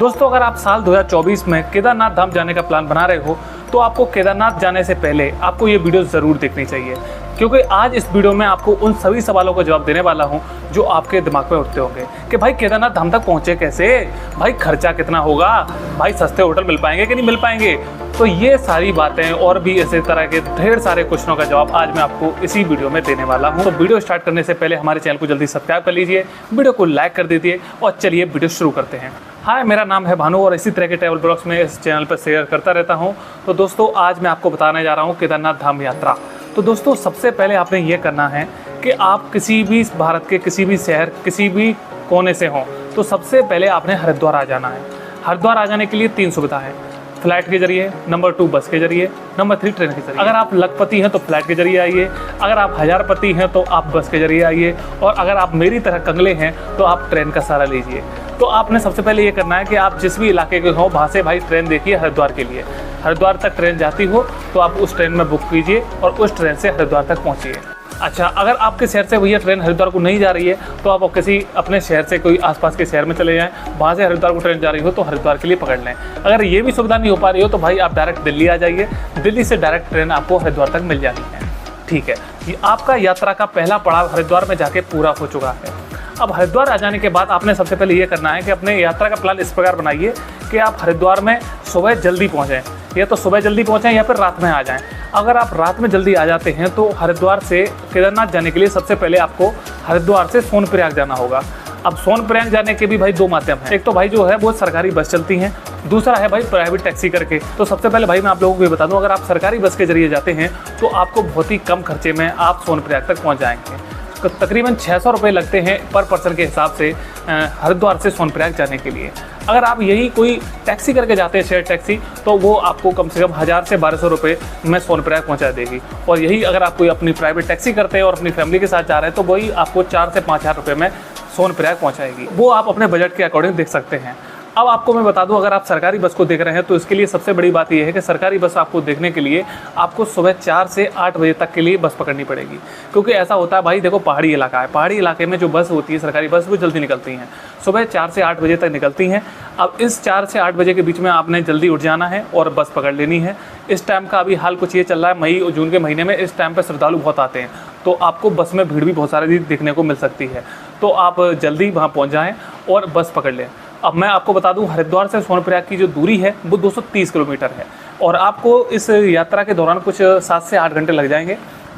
दोस्तों अगर आप साल 2024 में केदारनाथ धाम जाने का प्लान बना रहे हो तो आपको केदारनाथ जाने से पहले आपको ये वीडियो ज़रूर देखनी चाहिए, क्योंकि आज इस वीडियो में आपको उन सभी सवालों का जवाब देने वाला हूं जो आपके दिमाग में उठते होंगे कि भाई केदारनाथ धाम तक पहुंचे कैसे, भाई खर्चा कितना होगा, भाई सस्ते होटल मिल पाएंगे कि नहीं मिल पाएंगे। तो ये सारी बातें और भी ऐसे तरह के ढेर सारे क्वेश्चनों का जवाब आज मैं आपको इसी वीडियो में देने वाला हूँ। तो वीडियो स्टार्ट करने से पहले हमारे चैनल को जल्दी सब्सक्राइब कर लीजिए, वीडियो को लाइक कर दीजिए और चलिए वीडियो शुरू करते हैं। हाय, मेरा नाम है भानु और इसी तरह के ट्रैवल ब्लॉग्स में इस चैनल पर शेयर करता रहता हूं। तो दोस्तों आज मैं आपको बताने जा रहा हूं केदारनाथ धाम यात्रा। तो दोस्तों सबसे पहले आपने ये करना है कि आप किसी भी भारत के किसी भी शहर किसी भी कोने से हों तो सबसे पहले आपने हरिद्वार आ जाना है। हरिद्वार आ जाने के लिए 3 सुविधा है, फ्लाइट के जरिए, नंबर 2 बस के जरिए, नंबर 3 ट्रेन के जरिए। अगर आप लखपति हैं तो फ्लाइट के जरिए आइए, अगर आप हजारपति हैं तो आप बस के जरिए आइए, और अगर आप मेरी तरह कंगले हैं तो आप ट्रेन का सहारा लीजिए। तो आपने सबसे पहले ये करना है कि आप जिस भी इलाके के हो वहाँ से भाई ट्रेन देखिए हरिद्वार के लिए। हरिद्वार तक ट्रेन जाती हो तो आप उस ट्रेन में बुक कीजिए और उस ट्रेन से हरिद्वार तक पहुँचिए। अच्छा, अगर आपके शहर से भैया ट्रेन हरिद्वार को नहीं जा रही है तो आप किसी अपने शहर से कोई आसपास के शहर में चले जाएं, वहाँ से हरिद्वार को ट्रेन जा रही हो तो हरिद्वार के लिए पकड़ लें। अगर ये भी सुविधा नहीं हो पा रही हो तो भाई आप डायरेक्ट दिल्ली आ जाइए, दिल्ली से डायरेक्ट ट्रेन आपको हरिद्वार तक मिल जाती है। ठीक है, ये आपका यात्रा का पहला पड़ाव हरिद्वार में जाके पूरा हो चुका है। अब हरिद्वार आ जाने के बाद आपने सबसे पहले ये करना है कि अपने यात्रा का प्लान इस प्रकार बनाइए कि आप हरिद्वार में सुबह जल्दी पहुँचें, या तो सुबह जल्दी पहुँचें या फिर रात में आ जाएं। अगर आप रात में जल्दी आ जाते हैं तो हरिद्वार से केदारनाथ जाने के लिए सबसे पहले आपको हरिद्वार से सोनप्रयाग जाना होगा। अब सोनप्रयाग जाने के भी भाई 2 माध्यम हैं, एक तो भाई जो है वो सरकारी बस चलती हैं, दूसरा है भाई प्राइवेट टैक्सी करके। तो सबसे पहले भाई मैं आप लोगों को ये बता दूं, अगर आप सरकारी बस के जरिए जाते हैं तो आपको बहुत ही कम खर्चे में आप सोनप्रयाग तक पहुँच जाएंगे। तकरीबन 600 रुपये लगते हैं पर पर्सन के हिसाब से हरिद्वार से सोनप्रयाग जाने के लिए। अगर आप यही कोई टैक्सी करके जाते हैं, शेयर टैक्सी, तो वो आपको कम से कम 1000 से 1200 रुपये में सोनप्रयाग पहुंचा देगी। और यही अगर आप कोई अपनी प्राइवेट टैक्सी करते हैं और अपनी फैमिली के साथ जा रहे हैं तो वही आपको 4 से 5000 रुपये में सोनप्रयाग पहुंचाएगी। वो आप अपने बजट के अकॉर्डिंग देख सकते हैं। अब आपको मैं बता दूं, अगर आप सरकारी बस को देख रहे हैं तो इसके लिए सबसे बड़ी बात यह है कि सरकारी बस आपको देखने के लिए आपको सुबह 4 से 8 बजे तक के लिए बस पकड़नी पड़ेगी, क्योंकि ऐसा होता है भाई, देखो पहाड़ी इलाका है, पहाड़ी इलाके में जो बस होती है सरकारी बस वो जल्दी निकलती हैं, सुबह 4 से 8 बजे तक निकलती हैं। अब इस 4 से 8 बजे के बीच में आपने जल्दी उठ जाना है और बस पकड़ लेनी है। इस टाइम का अभी हाल कुछ ये चल रहा है, मई और जून के महीने में इस टाइम पर श्रद्धालु बहुत आते हैं, तो आपको बस में भीड़ भी बहुत सारी देखने को मिल सकती है। तो आप जल्दी वहाँ पहुँच जाएँ और बस पकड़ लें। अब मैं आपको बता दूं, हरिद्वार से सोनप्रयाग की जो दूरी है वो 230 किलोमीटर है और आपको इस यात्रा के दौरान कुछ 7 से 8 घंटे लग जाएंगे।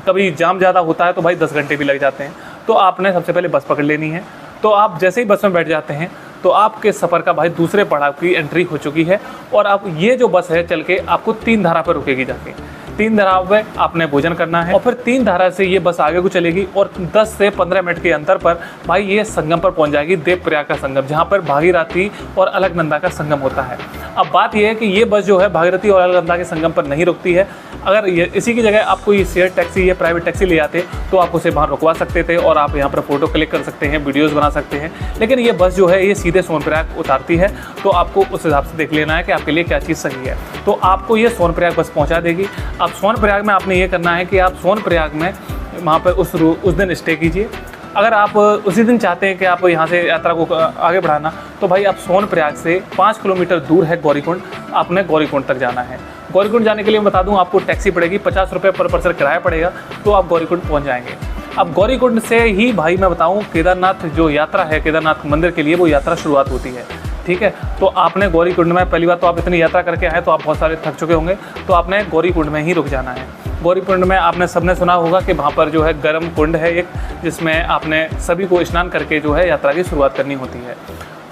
कभी जाम ज़्यादा होता है तो भाई 10 घंटे भी लग जाते हैं। तो आपने सबसे पहले बस पकड़ लेनी है। तो आप जैसे ही बस में बैठ जाते हैं तो आपके सफ़र का भाई दूसरे पड़ाव की एंट्री हो चुकी है और अब ये जो बस है चल के आपको 3 धारा पर रुकेगी जाके। 3 धाराओं में आपने भोजन करना है और फिर 3 धारा से ये बस आगे को चलेगी और 10 से 15 मिनट के अंतर पर भाई ये संगम पर पहुंच जाएगी, देवप्रयाग का संगम, जहां पर भागीरथी और अलकनंदा का संगम होता है। अब बात यह है कि ये बस जो है भागीरथी और अलकनंदा के संगम पर नहीं रुकती है। अगर ये इसी की जगह आपको ये शेयर टैक्सी या प्राइवेट टैक्सी ले जाते तो आप उसे वहाँ रुकवा सकते थे और आप यहाँ पर फोटो क्लिक कर सकते हैं, वीडियोज़ बना सकते हैं। लेकिन ये बस जो है ये सीधे सोनप्रयाग उतारती है, तो आपको उस हिसाब से देख लेना है कि आपके लिए क्या चीज़ सही है। तो आपको ये सोनप्रयाग बस पहुँचा देगी। अब सोनप्रयाग में आपने ये करना है कि आप सोनप्रयाग में वहाँ पर उस दिन स्टे कीजिए। अगर आप उसी दिन चाहते हैं कि आप यहाँ से यात्रा को आगे बढ़ाना तो भाई आप सोनप्रयाग से 5 किलोमीटर दूर है गौरीकुंड, आपने गौरीकुंड तक जाना है। गौरीकुंड जाने के लिए बता दूँ आपको टैक्सी पड़ेगी, 50 रुपये पर पर्सन किराया पड़ेगा, तो आप गौरीकुंड पहुँच जाएंगे। अब गौरीकुंड से ही भाई मैं बताऊँ केदारनाथ जो यात्रा है केदारनाथ मंदिर के लिए वो यात्रा शुरुआत होती है। ठीक है, तो आपने गौरीकुंड में पहली बार तो आप इतनी यात्रा करके आए तो आप बहुत सारे थक चुके होंगे, तो आपने गौरीकुंड में ही रुक जाना है। गौरीकुंड में आपने सबने सुना होगा कि वहाँ पर जो है गर्म कुंड है एक, जिसमें आपने सभी को स्नान करके जो है यात्रा की शुरुआत करनी होती है।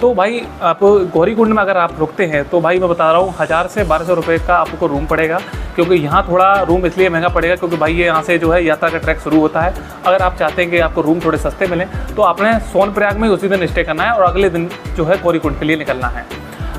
तो भाई आप गौरीकुंड में अगर आप रुकते हैं तो भाई मैं बता रहा हूँ 1000 से 1200 रुपये का आपको रूम पड़ेगा, क्योंकि यहाँ थोड़ा रूम इसलिए महंगा पड़ेगा क्योंकि भाई ये यहाँ से जो है यात्रा का ट्रैक शुरू होता है। अगर आप चाहते हैं कि आपको रूम थोड़े सस्ते मिलें तो आपने सोनप्रयाग में उसी दिन स्टे करना है और अगले दिन जो है गौरीकुंड के लिए निकलना है।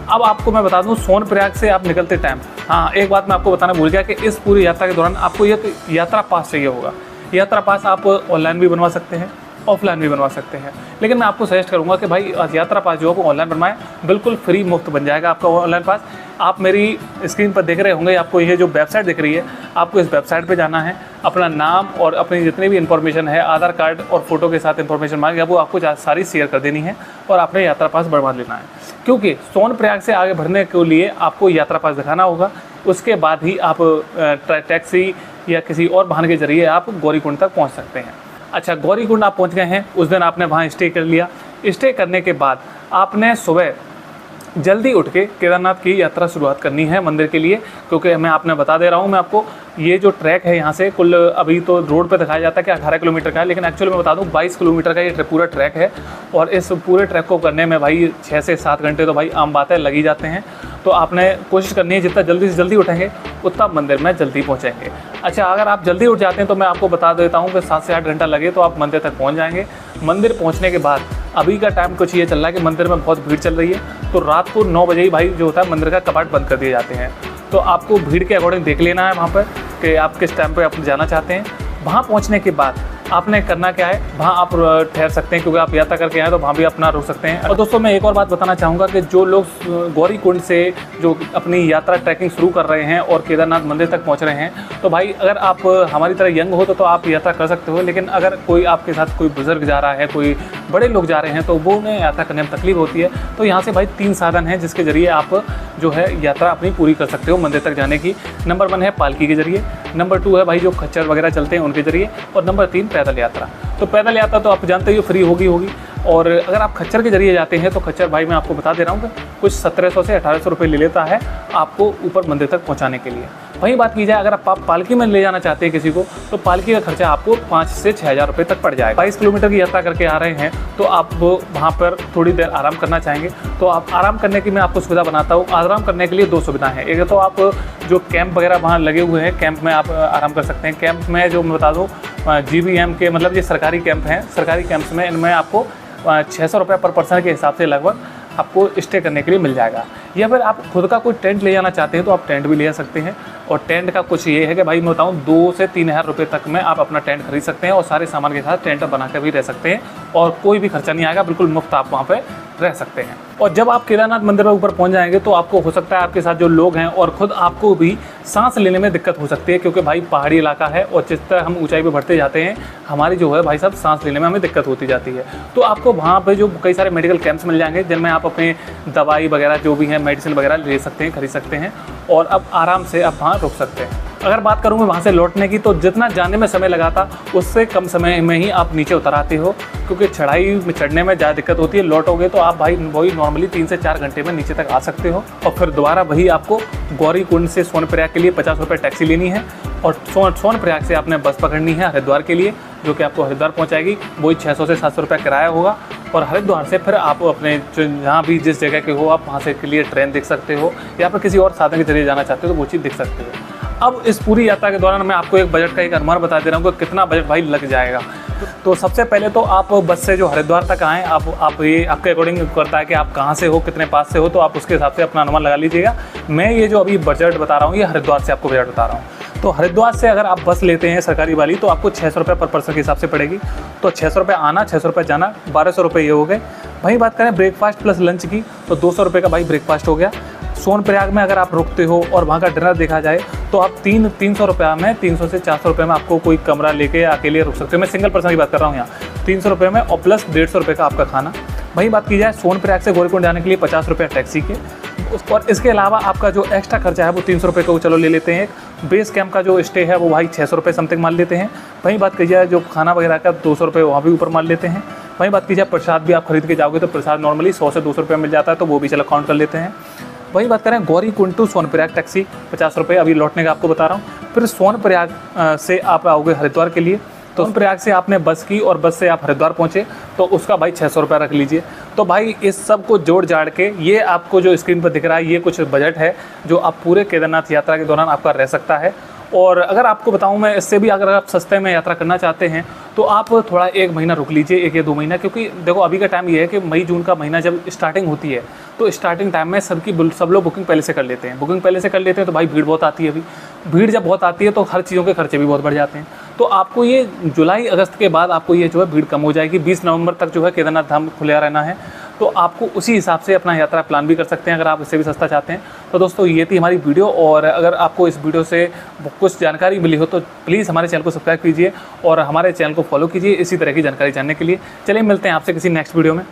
अब आपको मैं बता दूं, सोनप्रयाग से आप निकलते टाइम, हाँ एक बात मैं आपको बताना भूल गया कि इस पूरी यात्रा के दौरान आपको एक यात्रा पास चाहिए होगा। यात्रा पास आप ऑनलाइन भी बनवा सकते हैं, ऑफलाइन भी बनवा सकते हैं, लेकिन मैं आपको सजेस्ट करूंगा कि भाई यात्रा पास जो है वो ऑनलाइन बनवाएं, बिल्कुल फ्री मुफ्त बन जाएगा आपका ऑनलाइन पास। आप मेरी स्क्रीन पर देख रहे होंगे, आपको ये जो वेबसाइट दिख रही है, आपको इस वेबसाइट पे जाना है, अपना नाम और अपनी जितनी भी इन्फॉर्मेशन है, आधार कार्ड और फोटो के साथ इन्फॉर्मेशन मांगेगा, वो आपको सारी शेयर कर देनी है और आपने यात्रा पास बनवा लेना है। क्योंकि सोनप्रयाग से आगे बढ़ने के लिए आपको यात्रा पास दिखाना होगा। उसके बाद ही आप टैक्सी या किसी और वाहन के जरिए आप गौरीकुंड तक पहुंच सकते हैं। अच्छा, गौरीकुंड आप पहुंच गए हैं, उस दिन आपने वहां स्टे कर लिया। स्टे करने के बाद आपने सुबह जल्दी उठ के केदारनाथ की यात्रा शुरुआत करनी है मंदिर के लिए, क्योंकि मैं आपने बता दे रहा हूँ मैं आपको, ये जो ट्रैक है यहाँ से कुल अभी तो रोड पे दिखाया जाता है कि 18 किलोमीटर का है, लेकिन एक्चुअली मैं बता दूँ 22 किलोमीटर का ये पूरा ट्रैक है। और इस पूरे ट्रैक को करने में भाई 6 से 7 घंटे तो भाई आम बात है लग ही जाते हैं। तो आपने कोशिश करनी है जितना जल्दी से जल्दी उठेंगे उतना मंदिर में जल्दी पहुँचेंगे। अच्छा, अगर आप जल्दी उठ जाते हैं तो मैं आपको बता देता हूँ कि 7 से 8 घंटा लगे तो आप मंदिर तक पहुँच जाएंगे। मंदिर पहुँचने के बाद अभी का टाइम कुछ ये चल रहा है कि मंदिर में बहुत भीड़ चल रही है, तो रात को 9 बजे ही भाई जो होता है मंदिर का कपाट बंद कर दिए जाते हैं। तो आपको भीड़ के अकॉर्डिंग देख लेना है वहाँ पर कि आप किस टाइम पे आप जाना चाहते हैं। वहाँ पहुँचने के बाद आपने करना क्या है, वहाँ आप ठहर सकते हैं, क्योंकि आप यात्रा करके आए तो वहाँ भी अपना रुक सकते हैं। और दोस्तों मैं एक और बात बताना चाहूँगा कि जो लोग गौरीकुंड से जो अपनी यात्रा ट्रैकिंग शुरू कर रहे हैं और केदारनाथ मंदिर तक पहुँच रहे हैं, तो भाई अगर आप हमारी तरह यंग हो तो आप यात्रा कर सकते हो। लेकिन अगर कोई आपके साथ कोई बुजुर्ग जा रहा है, कोई बड़े लोग जा रहे हैं, तो वो उन्हें यात्रा करने में तकलीफ होती है। तो यहाँ से भाई 3 साधन हैं जिसके ज़रिए आप जो है यात्रा अपनी पूरी कर सकते हो मंदिर तक जाने की। नंबर 1 है पालकी के जरिए, नंबर 2 है भाई जो खच्चर वगैरह चलते हैं उनके जरिए, और नंबर 3 पैदल यात्रा। तो पैदल यात्रा तो आप जानते ही फ्री होगी। और अगर आप खच्चर के जरिए जाते हैं तो खच्चर भाई मैं आपको बता दे रहा हूँ कि कुछ 1700 से 1800 रुपये ले लेता है आपको ऊपर मंदिर तक पहुँचाने के लिए। वहीं बात की जाए अगर आप पालकी में ले जाना चाहते हैं किसी को, तो पालकी का खर्चा आपको 5 से 6000 रुपये तक पड़ जाएगा। 22 किलोमीटर की यात्रा करके आ रहे हैं तो आप वहाँ पर थोड़ी देर आराम करना चाहेंगे तो आप आराम करने की मैं आपको सुविधा बनाता हूँ। आराम करने के लिए 2 सुविधाएँ हैं। एक तो आप जो कैंप वगैरह वहाँ लगे हुए हैं, कैंप में आप आराम कर सकते हैं। कैंप में जो मैं बता दूँ GBM के मतलब ये सरकारी कैंप हैं, सरकारी कैंप्स में इनमें आपको 600 रुपये पर पर्सन के हिसाब से लगभग आपको स्टे करने के लिए मिल जाएगा। या फिर आप खुद का कोई टेंट ले जाना चाहते हैं तो आप टेंट भी ले जा सकते हैं। और टेंट का कुछ ये है कि भाई मैं बताऊँ 2 से 3000 रुपये तक में आप अपना टेंट खरीद सकते हैं और सारे सामान के साथ टेंट बना कर भी रह सकते हैं और कोई भी खर्चा नहीं आएगा, बिल्कुल मुफ्त आप वहाँ पर रह सकते हैं। और जब आप केदारनाथ मंदिर में ऊपर पहुंच जाएंगे तो आपको हो सकता है आपके साथ जो लोग हैं और खुद आपको भी सांस लेने में दिक्कत हो सकती है, क्योंकि भाई पहाड़ी इलाका है और जिस तरह हम ऊंचाई पे बढ़ते जाते हैं हमारी जो है भाई साहब सांस लेने में हमें दिक्कत होती जाती है। तो आपको वहाँ पे जो कई सारे मेडिकल कैंप्स मिल जाएंगे जिनमें आप अपने दवाई वगैरह जो भी है मेडिसिन वगैरह ले सकते हैं, खरीद सकते हैं और अब आराम से आप वहाँ रुक सकते हैं। अगर बात करूँ मैं वहाँ से लौटने की, तो जितना जाने में समय लगा था उससे कम समय में ही आप नीचे उतर आते हो, क्योंकि चढ़ाई में चढ़ने में ज़्यादा दिक्कत होती है। लौटोगे तो आप भाई वही नॉर्मली 3 से 4 घंटे में नीचे तक आ सकते हो। और फिर दोबारा वही आपको गौरीकुंड से सोनप्रयाग के लिए 50 रुपये टैक्सी लेनी है और सोनप्रयाग से आपने बस पकड़नी है हरिद्वार के लिए, जो कि आपको हरिद्वार पहुँचाएगी। वही 600 से 700 रुपये किराया होगा और हरिद्वार से फिर आप अपने जहाँ भी जिस जगह के हो आप वहाँ से के लिए ट्रेन देख सकते हो या फिर किसी और साधन के जरिए जाना चाहते हो तो वो चीज़ देख सकते हो। अब इस पूरी यात्रा के दौरान मैं आपको एक बजट का एक अनुमान बता दे रहा हूँ कि कितना बजट भाई लग जाएगा। तो सबसे पहले तो आप बस से जो हरिद्वार तक आएँ, आप ये आपके अकॉर्डिंग करता है कि आप कहाँ से हो, कितने पास से हो, तो आप उसके हिसाब से अपना अनुमान लगा लीजिएगा। मैं ये जो अभी बजट बता रहा हूँ ये हरिद्वार से आपको बजट बता रहा हूँ। तो हरिद्वार से अगर आप बस लेते हैं सरकारी वाली तो आपको 600 रुपये पर पर्सन के हिसाब से पड़ेगी। तो 600 रुपये आना, 600 रुपये जाना, 1200 रुपये ये हो गए। वहीं बात करें ब्रेकफास्ट प्लस लंच की तो 200 रुपये का भाई ब्रेकफास्ट हो गया। सोनप्रयाग में अगर आप रुकते हो और वहाँ का डिनर देखा जाए तो आप 300 रुपये में 300 से 400 रुपये में आपको कोई कमरा लेके अकेले रुक सकते हो। मैं सिंगल पर्सन की बात कर रहा हूँ यहाँ 300 रुपये में और प्लस 150 रुपये का आपका खाना। वहीं बात की जाए सोनप्रयाग से गौरीकुंड जाने के लिए 50 रुपये टैक्सी के, और इसके अलावा आपका जो एक्स्ट्रा खर्चा है वो 300 रुपये को चलो ले लेते हैं। बेस कैंप का जो स्टे है वो भाई 600 रुपये समथिंग मान लेते हैं। वहीं बात की जाए जो खाना वगैरह का 200 रुपये वहाँ भी ऊपर मान लेते हैं। वहीं बात की जाए प्रसाद भी आप खरीद के जाओगे तो प्रसाद नॉर्मली 100 से 200 रुपये मिल जाता है, तो वो भी चलो काउंट कर लेते हैं। वहीं बात करें गौरीकुंड टू सोनप्रयाग टैक्सी 50 रुपये अभी लौटने का आपको बता रहा हूँ। फिर सोनप्रयाग से आप आओगे हरिद्वार के लिए, तो सोनप्रयाग से आपने बस की और बस से आप हरिद्वार पहुँचे तो उसका भाई 600 रुपये रख लीजिए। तो भाई इस सब को जोड़ जाड़ के ये आपको जो स्क्रीन पर दिख रहा है ये कुछ बजट है जो आप पूरे केदारनाथ यात्रा के दौरान आपका रह सकता है। और अगर आपको बताऊं मैं इससे भी अगर आप सस्ते में यात्रा करना चाहते हैं तो आप थोड़ा 1 महीना रुक लीजिए, 1 या 2 महीना, क्योंकि देखो अभी का टाइम ये है कि मई जून का महीना जब स्टार्टिंग होती है तो स्टार्टिंग टाइम में सब लोग बुकिंग पहले से कर लेते हैं। बुकिंग पहले से कर लेते हैं तो भाई भीड़ बहुत आती है। अभी भीड़ जब बहुत आती है तो हर चीज़ों के खर्चे भी बहुत बढ़ जाते हैं। तो आपको ये जुलाई अगस्त के बाद आपको ये जो है भीड़ कम हो जाएगी। 20 नवंबर तक जो है केदारनाथ धाम खुला रहना है, तो आपको उसी हिसाब से अपना यात्रा प्लान भी कर सकते हैं अगर आप इससे भी सस्ता चाहते हैं। तो दोस्तों ये थी हमारी वीडियो, और अगर आपको इस वीडियो से कुछ जानकारी मिली हो तो प्लीज़ हमारे चैनल को सब्सक्राइब कीजिए और हमारे चैनल को फॉलो कीजिए इसी तरह की जानकारी जानने के लिए। चलिए मिलते हैं आपसे किसी नेक्स्ट वीडियो में।